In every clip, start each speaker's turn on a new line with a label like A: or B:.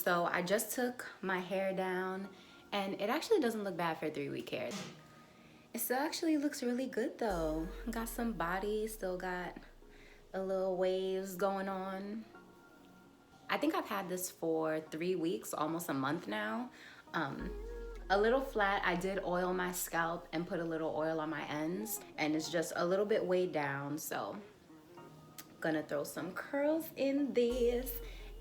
A: So I just took my hair down and it actually doesn't look bad for 3-week hair. It still actually looks really good though. Got some body, still got a little waves going on. I think I've had this for 3 weeks, almost a month now. A little flat. I did oil my scalp and put a little oil on my ends, and it's just a little bit weighed down, so gonna throw some curls in this,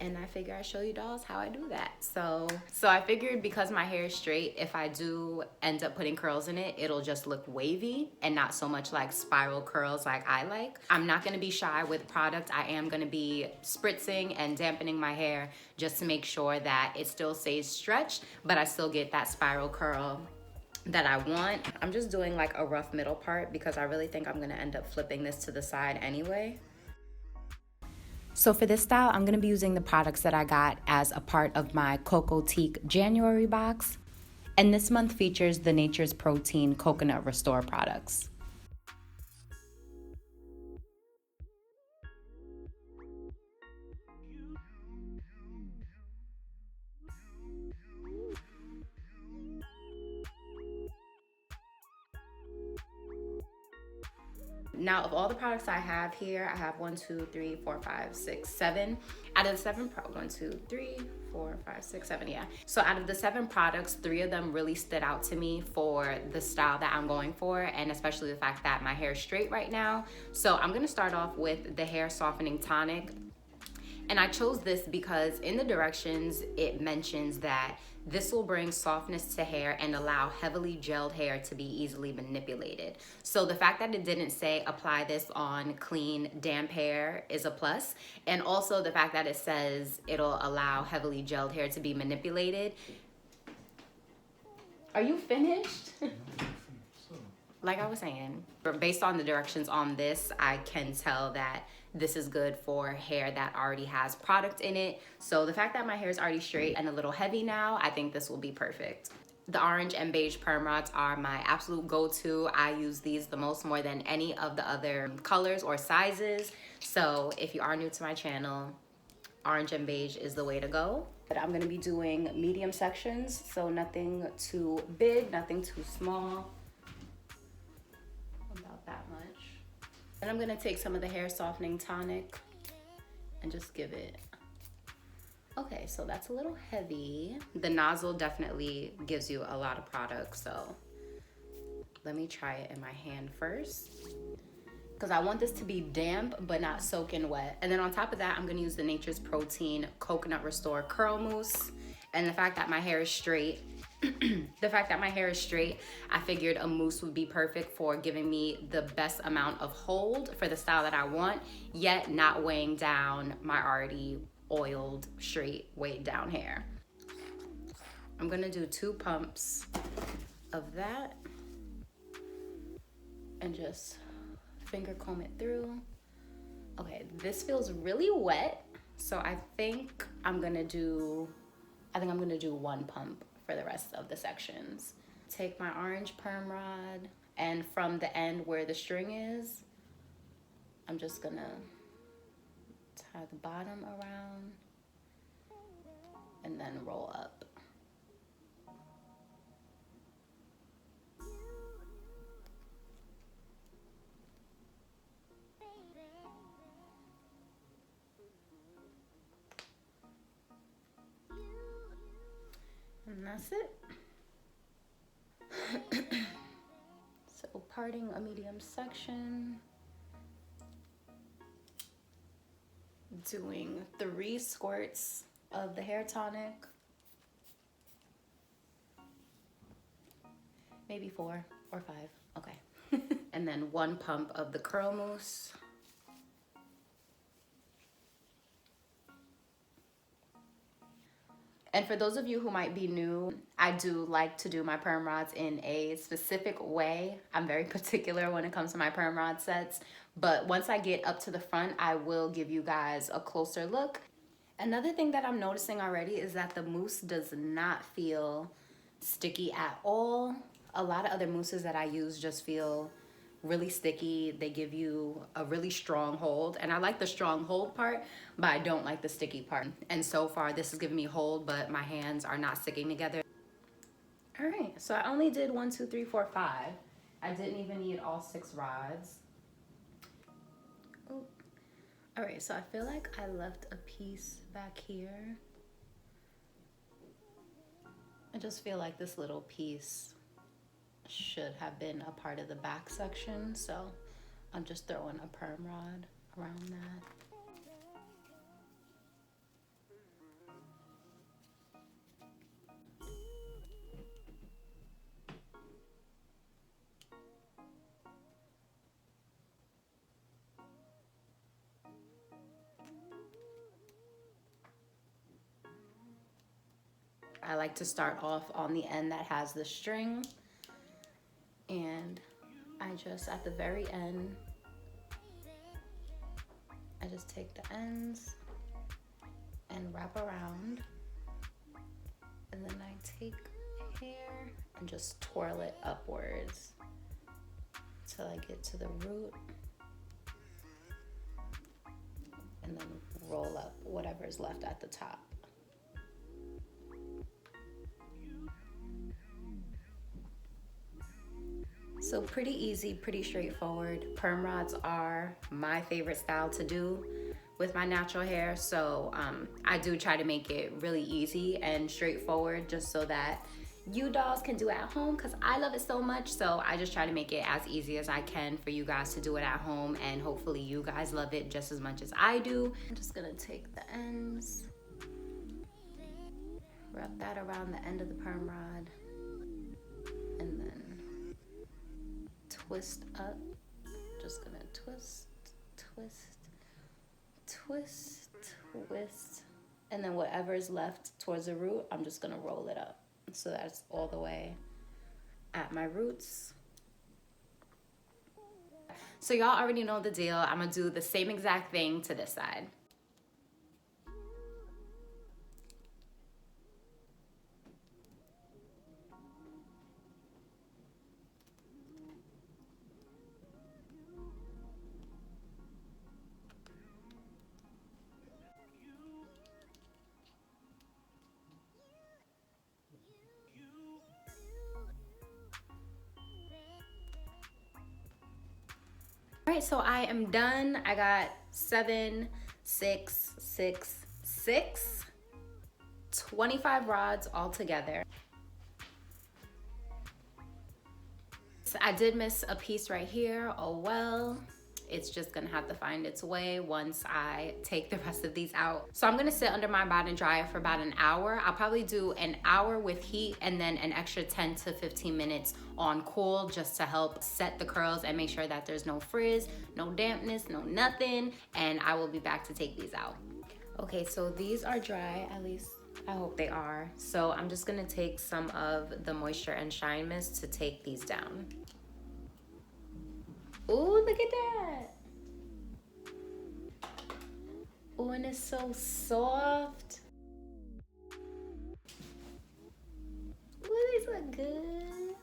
A: and I figure I show you dolls how I do that. So I figured because my hair is straight, if I do end up putting curls in it, it'll just look wavy and not so much like spiral curls like I like. I'm not gonna be shy with product. I am gonna be spritzing and dampening my hair just to make sure that it still stays stretched, but I still get that spiral curl that I want. I'm just doing like a rough middle part because I really think I'm gonna end up flipping this to the side anyway. So for this style, I'm going to be using the products that I got as a part of my Cocotique January box. And this month features the Nature's Protein Coconut Restore products. Now, of all the products I have here, I have 1, 2, 3, 4, 5, 6, 7. Out of the 7, 1, 2, 3, 4, 5, 6, 7, yeah. So out of the 7 products, 3 of them really stood out to me for the style that I'm going for, and especially the fact that my hair is straight right now. So I'm gonna start off with the Hair Softening Tonic. And I chose this because in the directions, it mentions that this will bring softness to hair and allow heavily gelled hair to be easily manipulated. So the fact that it didn't say apply this on clean, damp hair is a plus. And also the fact that it says it'll allow heavily gelled hair to be manipulated. Are you finished? Like I was saying, based on the directions on this, I can tell that this is good for hair that already has product in it. So the fact that my hair is already straight and a little heavy now, I think this will be perfect. The orange and beige perm rods are my absolute go-to. I use these the most, more than any of the other colors or sizes. So if you are new to my channel, orange and beige is the way to go. But I'm gonna be doing medium sections, so nothing too big, nothing too small. About that much. And I'm gonna take some of the Hair Softening Tonic and just give it. Okay, so that's a little heavy. The nozzle definitely gives you a lot of product, so let me try it in my hand first, because I want this to be damp but not soaking wet. And then on top of that, I'm gonna use the Nature's Protein Coconut Restore Curl Mousse. And the fact that my hair is straight, I figured a mousse would be perfect for giving me the best amount of hold for the style that I want, yet not weighing down my already oiled, straight, weighed down hair. I'm gonna do 2 pumps of that and just finger comb it through. Okay, this feels really wet, so I think I'm gonna do 1 pump for the rest of the sections. Take my orange perm rod, and from the end where the string is, I'm just gonna tie the bottom around and then roll up. And that's it. So parting a medium section, doing 3 squirts of the hair tonic, maybe 4 or 5, okay. And then 1 pump of the curl mousse. And for those of you who might be new, I do like to do my perm rods in a specific way. I'm very particular when it comes to my perm rod sets, but once I get up to the front, I will give you guys a closer look. Another thing that I'm noticing already is that the mousse does not feel sticky at all. A lot of other mousses that I use just feel really sticky. They give you a really strong hold, and I like the strong hold part, but I don't like the sticky part. And so far this is giving me hold, but my hands are not sticking together. All right, so I only did 1, 2, 3, 4, 5. I didn't even need all 6 rods. Oh. All right, so I feel like I left a piece back here. I just feel like this little piece should have been a part of the back section, so I'm just throwing a perm rod around that. I like to start off on the end that has the string, and I just, at the very end, I just take the ends and wrap around, and then I take hair and just twirl it upwards till I get to the root, and then roll up whatever's left at the top. So pretty easy, pretty straightforward. Perm rods are my favorite style to do with my natural hair, so I do try to make it really easy and straightforward, just so that you dolls can do it at home, because I love it so much. So I just try to make it as easy as I can for you guys to do it at home, and hopefully you guys love it just as much as I do. I'm just gonna take the ends, wrap that around the end of the perm rod, and then twist up. Just gonna twist, twist, twist, twist, and then whatever is left towards the root, I'm just gonna roll it up so that's all the way at my roots. So y'all already know the deal. I'm gonna do the same exact thing to this side. All right, so I am done. I got 7, 6, 6, 6, 25 rods all together. So I did miss a piece right here. Oh well, it's just gonna have to find its way once I take the rest of these out. So I'm gonna sit under my bonnet dryer for about an hour. I'll probably do an hour with heat and then an extra 10 to 15 minutes on cool, just to help set the curls and make sure that there's no frizz, no dampness, no nothing. And I will be back to take these out. Okay, so these are dry, at least I hope they are. So I'm just gonna take some of the Moisture and Shine Mist to take these down. Ooh, look at that. Ooh, and it's so soft. Ooh, these look good.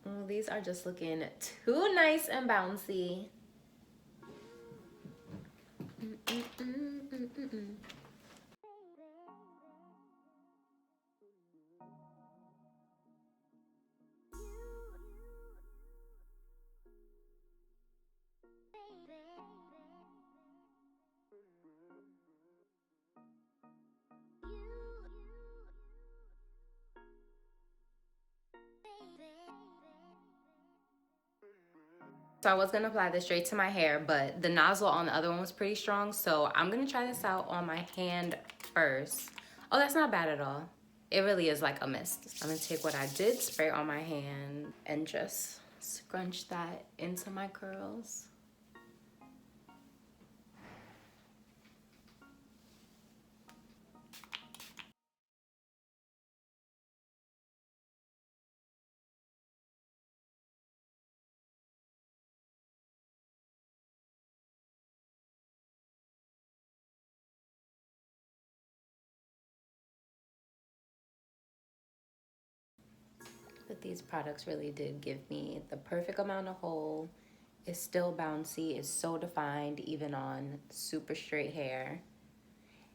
A: Ooh, these are just looking too nice and bouncy. So I was gonna apply this straight to my hair, but the nozzle on the other one was pretty strong, so I'm gonna try this out on my hand first. Oh, that's not bad at all. It really is like a mist. I'm gonna take what I did spray on my hand and just scrunch that into my curls. these products really did give me the perfect amount of hold. It's still bouncy, it's so defined even on super straight hair.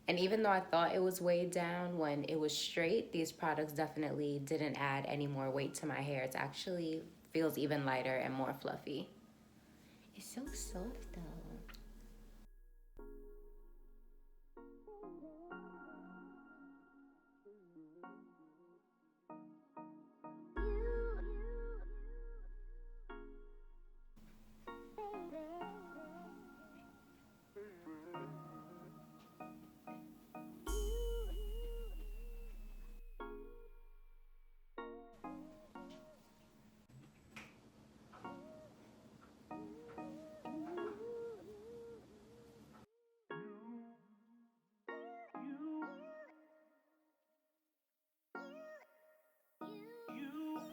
A: And even though I thought it was weighed down when it was straight, these products definitely didn't add any more weight to my hair. It actually feels even lighter and more fluffy. It's so soft though.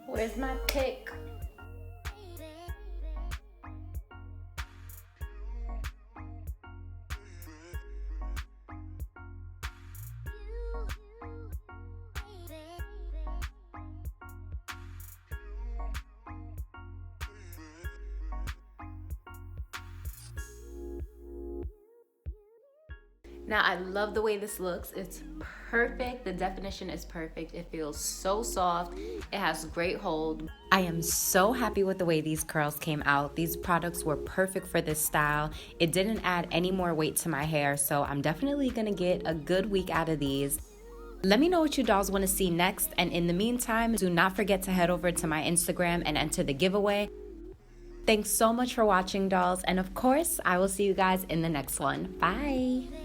A: Where's my pick? Now, I love the way this looks. It's perfect. The definition is perfect. It feels so soft. It has great hold. I am so happy with the way these curls came out. These products were perfect for this style. It didn't add any more weight to my hair, so I'm definitely gonna get a good week out of these. Let me know what you dolls want to see next, and in the meantime, do not forget to head over to my Instagram and enter the giveaway. Thanks so much for watching, dolls, and of course, I will see you guys in the next one. Bye!